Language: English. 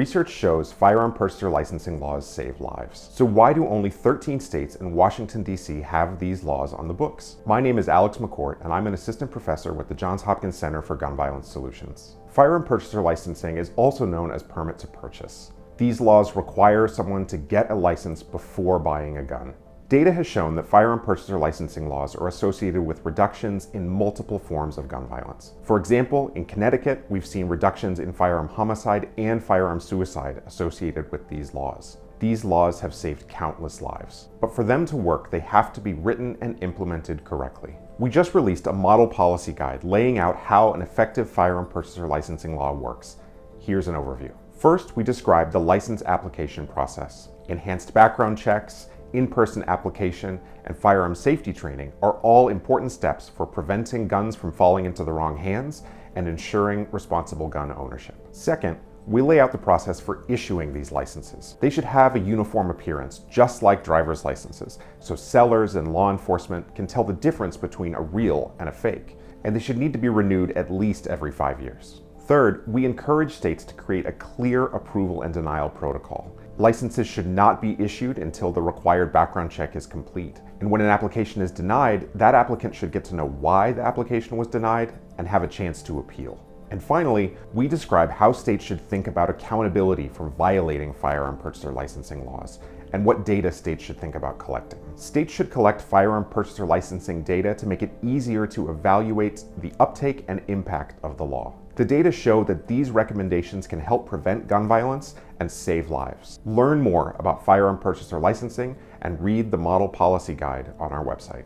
Research shows firearm purchaser licensing laws save lives. So why do only 13 states and Washington, D.C. have these laws on the books? My name is Alex McCourt, and I'm an assistant professor with the Johns Hopkins Center for Gun Violence Solutions. Firearm purchaser licensing is also known as permit to purchase. These laws require someone to get a license before buying a gun. Data has shown that firearm purchaser licensing laws are associated with reductions in multiple forms of gun violence. For example, in Connecticut, we've seen reductions in firearm homicide and firearm suicide associated with these laws. These laws have saved countless lives. But for them to work, they have to be written and implemented correctly. We just released a model policy guide laying out how an effective firearm purchaser licensing law works. Here's an overview. First, we describe the license application process. Enhanced background checks, in-person application, and firearm safety training are all important steps for preventing guns from falling into the wrong hands and ensuring responsible gun ownership. Second, we lay out the process for issuing these licenses. They should have a uniform appearance, just like driver's licenses, so sellers and law enforcement can tell the difference between a real and a fake, and they should need to be renewed at least every 5 years. Third, we encourage states to create a clear approval and denial protocol. Licenses should not be issued until the required background check is complete. And when an application is denied, that applicant should get to know why the application was denied and have a chance to appeal. And finally, we describe how states should think about accountability for violating firearm purchaser licensing laws and what data states should think about collecting. States should collect firearm purchaser licensing data to make it easier to evaluate the uptake and impact of the law. The data show that these recommendations can help prevent gun violence and save lives. Learn more about firearm purchaser licensing and read the model policy guide on our website.